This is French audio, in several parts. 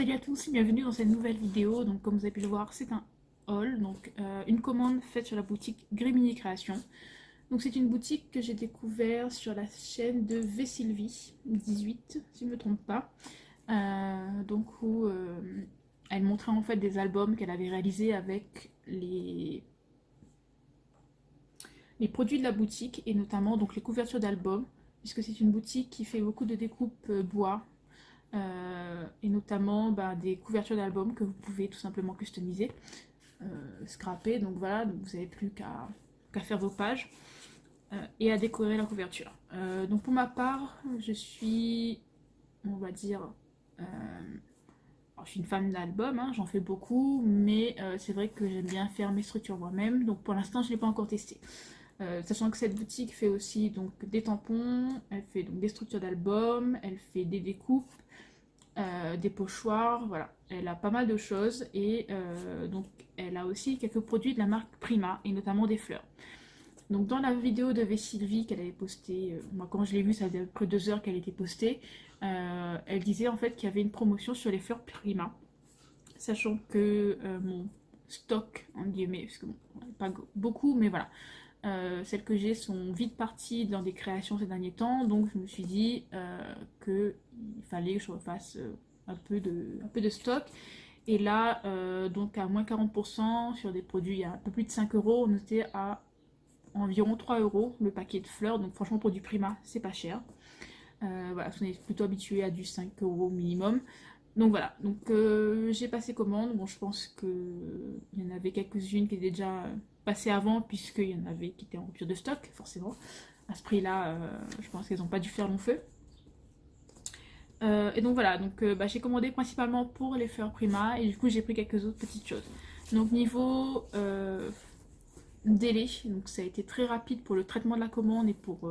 Salut à tous et bienvenue dans cette nouvelle vidéo. Donc comme vous avez pu le voir, c'est un haul, donc une commande faite sur la boutique Grimini Création. Donc c'est une boutique que j'ai découvert sur la chaîne de Vesylvie 18 si je ne me trompe pas. Donc où elle montrait en fait des albums qu'elle avait réalisés avec les produits de la boutique et notamment donc les couvertures d'albums, puisque c'est une boutique qui fait beaucoup de découpes bois. Et notamment des couvertures d'albums que vous pouvez tout simplement customiser, scraper, donc voilà, donc vous n'avez plus qu'à faire vos pages et à décorer la couverture. Donc pour ma part, je suis, on va dire, je suis une fan d'albums, hein, j'en fais beaucoup, mais c'est vrai que j'aime bien faire mes structures moi-même, donc pour l'instant je ne l'ai pas encore testé. Sachant que cette boutique fait aussi donc des tampons, elle fait donc des structures d'albums, elle fait des découpes, des pochoirs, voilà. Elle a pas mal de choses et donc elle a aussi quelques produits de la marque Prima et notamment des fleurs. Donc dans la vidéo de Vesylvie qu'elle avait postée, moi quand je l'ai vue ça faisait à peu près 2 heures qu'elle était postée, elle disait en fait qu'il y avait une promotion sur les fleurs Prima. Sachant que mon stock, en guillemets, parce que bon, pas beaucoup, mais voilà, celles que j'ai sont vite parties dans des créations ces derniers temps, donc je me suis dit qu'il fallait que je refasse un peu de stock. Et là, donc à moins 40% sur des produits à un peu plus de 5 euros, on était à environ 3 euros le paquet de fleurs, donc franchement pour du Prima, c'est pas cher. Voilà, on est plutôt habitué à du 5 euros minimum. Donc voilà, donc j'ai passé commande. Bon, je pense qu'il y en avait quelques-unes qui étaient déjà passées avant, puisqu'il y en avait qui étaient en rupture de stock, forcément. À ce prix-là, je pense qu'elles n'ont pas dû faire long feu. Et donc voilà, donc j'ai commandé principalement pour les fleurs Prima, et du coup j'ai pris quelques autres petites choses. Donc niveau délai, donc ça a été très rapide pour le traitement de la commande et pour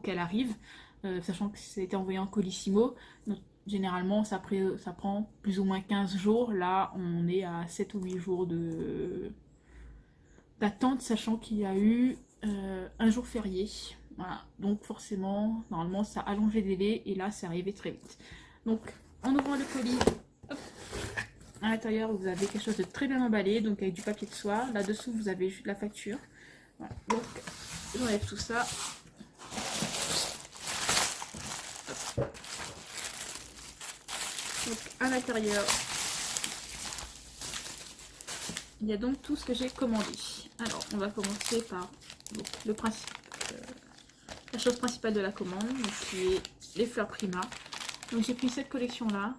qu'elle arrive, sachant que ça a été envoyé en colissimo. Donc, généralement, ça prend plus ou moins 15 jours. Là, on est à 7 ou 8 jours d'attente, sachant qu'il y a eu un jour férié. Voilà. Donc forcément, normalement, ça a allongé les délais et là, c'est arrivé très vite. Donc, en ouvrant le colis, hop, à l'intérieur, vous avez quelque chose de très bien emballé, donc avec du papier de soie. Là-dessous, vous avez juste la facture. Voilà. Donc, j'enlève tout ça. Donc à l'intérieur, il y a donc tout ce que j'ai commandé. Alors on va commencer par donc, la chose principale de la commande, donc, qui est les fleurs Prima. Donc j'ai pris cette collection là.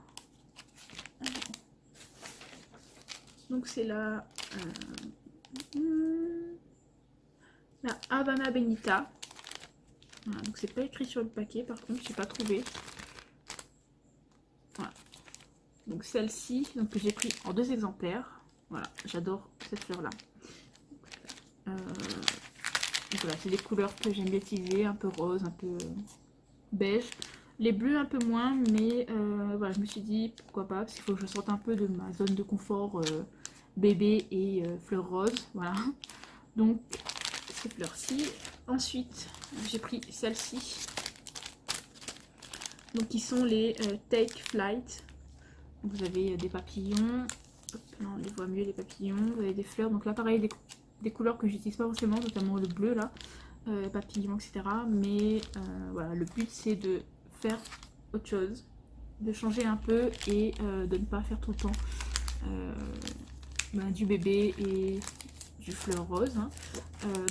Donc c'est la Havana Benita. Voilà, donc c'est pas écrit sur le paquet, par contre j'ai pas trouvé. Voilà. Donc celle-ci, donc que j'ai pris en 2 exemplaires. Voilà, j'adore cette fleur là. Donc voilà, c'est des couleurs que j'aime bien utiliser, un peu rose, un peu beige. Les bleus un peu moins, mais voilà, je me suis dit pourquoi pas, parce qu'il faut que je sorte un peu de ma zone de confort bébé et fleurs roses. Voilà, donc ces fleurs-ci. Ensuite, j'ai pris celle-ci. Donc qui sont les Take Flight. Vous avez des papillons. Hop, là on les voit mieux les papillons. Vous avez des fleurs. Donc là pareil, des couleurs que j'utilise pas forcément, notamment le bleu là, papillons, etc. Mais voilà, le but c'est de faire autre chose, de changer un peu et de ne pas faire tout le temps du bébé et du fleur rose. Hein.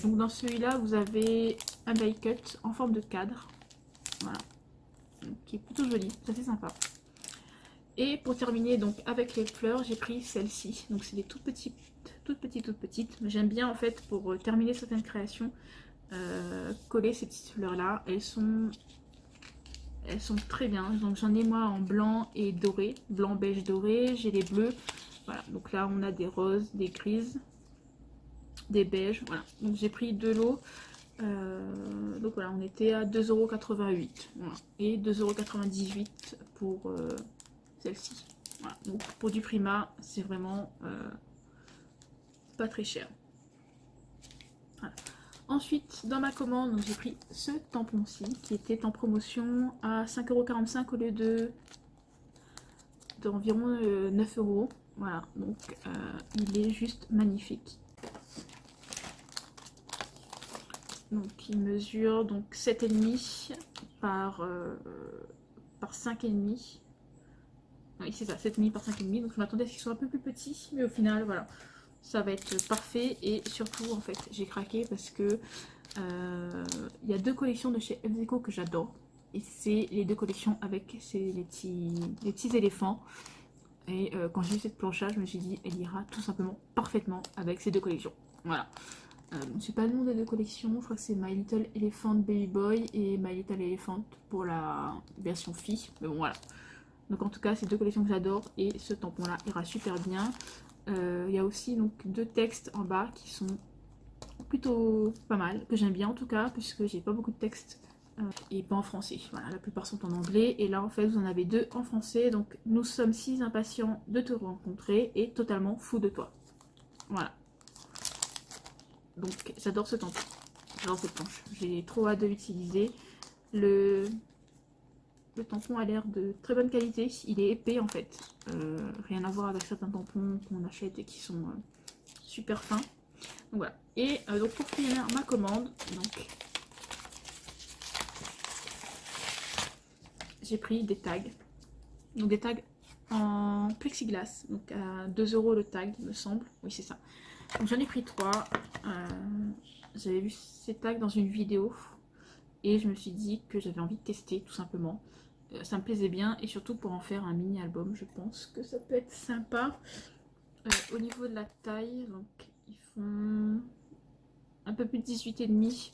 Donc dans celui-là, vous avez un die cut en forme de cadre, voilà, qui est plutôt joli, c'est assez sympa. Et pour terminer donc avec les fleurs, j'ai pris celle-ci. Donc c'est des toutes petites. J'aime bien en fait pour terminer certaines créations, coller ces petites fleurs là. Elles sont très bien. Donc j'en ai moi en blanc et doré, blanc beige doré. J'ai les bleus. Voilà. Donc là on a des roses, des grises, des beiges. Voilà. Donc j'ai pris 2 lots. Donc voilà, on était à 2,88 €. Voilà. Et 2,98 € pour celle-ci. Voilà. Donc pour du Prima, c'est vraiment pas très cher. Voilà. Ensuite, dans ma commande, j'ai pris ce tampon-ci qui était en promotion à 5,45 € au lieu de coûte environ 9 euros. Voilà, donc il est juste magnifique. Donc il mesure donc 7,5 par 5,5. Oui, c'est ça, 7,5 par 5,5. Donc je m'attendais à ce qu'ils soient un peu plus petits, mais au final, voilà, ça va être parfait. Et surtout, en fait, j'ai craqué parce que il y a 2 collections de chez Elseco que j'adore. Et c'est les 2 collections avec les petits éléphants. Et quand j'ai vu cette planche-là, je me suis dit, elle ira tout simplement parfaitement avec ces 2 collections. Voilà. Je sais pas le nom des 2 collections, je crois que c'est My Little Elephant Baby Boy et My Little Elephant pour la version fille. Mais bon, voilà. Donc en tout cas, c'est 2 collections que j'adore et ce tampon-là ira super bien. Il y a aussi donc 2 textes en bas qui sont plutôt pas mal, que j'aime bien en tout cas, puisque j'ai pas beaucoup de textes et pas en français. Voilà, la plupart sont en anglais. Et là, en fait, vous en avez 2 en français. Donc, nous sommes 6 impatients de te rencontrer et totalement fous de toi. Voilà. Donc, j'adore ce tampon. J'adore cette planche. J'ai trop hâte de l'utiliser. Le tampon a l'air de très bonne qualité. Il est épais en fait. Rien à voir avec certains tampons qu'on achète et qui sont super fins. Donc voilà. Et donc pour finir ma commande, donc j'ai pris des tags. Donc des tags en plexiglas. Donc à 2 euros le tag, il me semble. Oui, c'est ça. Donc j'en ai pris 3. J'avais vu ces tags dans une vidéo. Et je me suis dit que j'avais envie de tester tout simplement. Ça me plaisait bien et surtout pour en faire un mini album, je pense que ça peut être sympa. Au niveau de la taille, donc ils font un peu plus de 18,5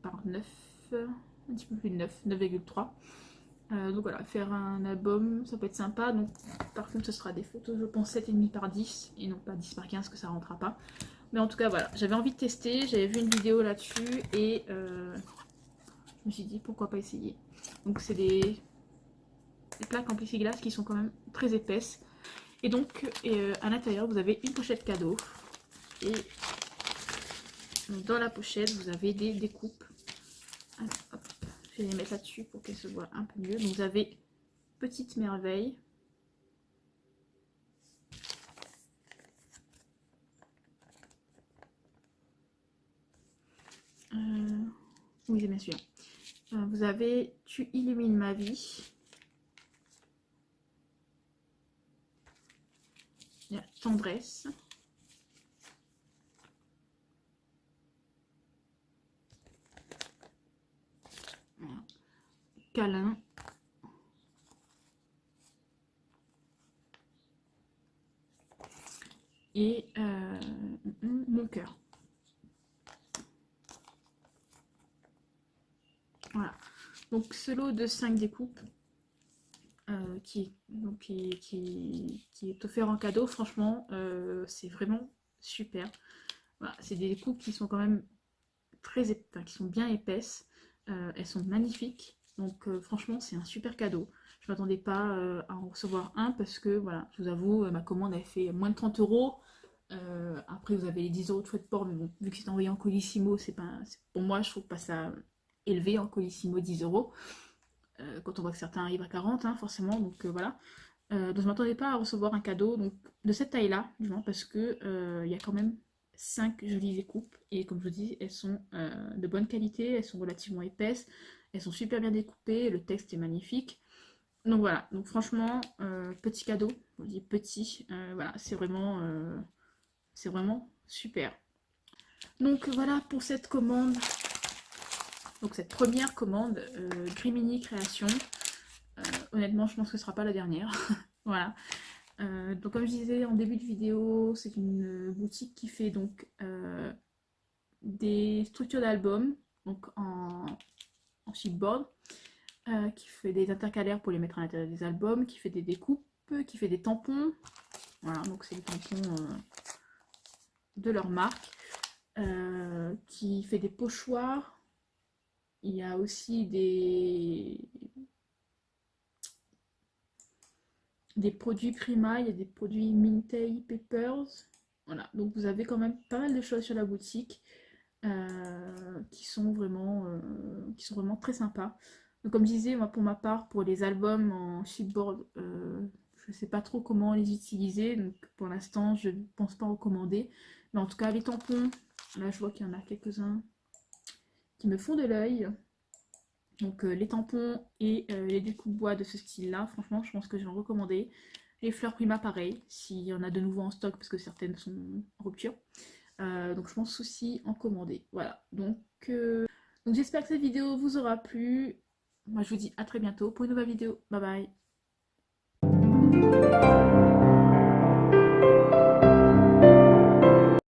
par 9, un petit peu plus de 9, 9,3. Donc voilà, faire un album, ça peut être sympa. Donc par contre, ce sera des photos, je pense 7,5 par 10 et non pas 10 par 15, que ça rentrera pas. Mais en tout cas, voilà, j'avais envie de tester, j'avais vu une vidéo là-dessus et je me suis dit pourquoi pas essayer. Donc c'est des plaques en plexiglas qui sont quand même très épaisses. Et donc à l'intérieur vous avez une pochette cadeau. Et dans la pochette vous avez des découpes. Alors, hop, je vais les mettre là-dessus pour qu'elles se voient un peu mieux. Donc vous avez Petite Merveille. Oui, c'est bien sûr. Vous avez Tu illumines ma vie. Il y a Tendresse. Voilà. Câlin. Et Mon cœur. Voilà. Donc ce lot de 5 découpes qui est offert en cadeau, franchement, c'est vraiment super. Voilà, c'est des découpes qui sont quand même qui sont bien épaisses. Elles sont magnifiques. Donc franchement, c'est un super cadeau. Je m'attendais pas à en recevoir un parce que voilà, je vous avoue, ma commande a fait moins de 30 euros. Après, vous avez les 10 euros de frais de port, mais bon, vu que c'est envoyé en Colissimo, pour moi, je trouve pas ça élevé en Colissimo 10 euros. Quand on voit que certains arrivent à 40, hein, forcément, donc voilà. Donc je m'attendais pas à recevoir un cadeau donc, de cette taille-là, parce que il y a quand même 5 jolies découpes. Et comme je vous dis, elles sont de bonne qualité, elles sont relativement épaisses, elles sont super bien découpées, le texte est magnifique. Donc voilà, donc franchement, petit cadeau, je dis petit, voilà, c'est vraiment super. Donc voilà pour cette commande, donc cette première commande Grimini Création. Honnêtement, je pense que ce ne sera pas la dernière. Voilà. Donc comme je disais en début de vidéo, c'est une boutique qui fait donc des structures d'albums, donc en chipboard, qui fait des intercalaires pour les mettre à l'intérieur des albums, qui fait des découpes, qui fait des tampons. Voilà, donc c'est les tampons de leur marque, qui fait des pochoirs. Il y a aussi des produits Prima, il y a des produits Mintay Peppers. Voilà, donc vous avez quand même pas mal de choses sur la boutique qui sont vraiment très sympas. Donc comme je disais, moi pour ma part, pour les albums en chipboard, je sais pas trop comment les utiliser, donc pour l'instant je ne pense pas recommander. Mais en tout cas les tampons, là je vois qu'il y en a quelques-uns qui me font de l'œil. Donc les tampons et les découpe-bois de ce style-là, franchement je pense que je vais en recommander. Les fleurs Prima pareil, s'il y en a de nouveau en stock parce que certaines sont en rupture. Donc je pense aussi en commander. Voilà, donc j'espère que cette vidéo vous aura plu. Moi je vous dis à très bientôt pour une nouvelle vidéo. Bye bye.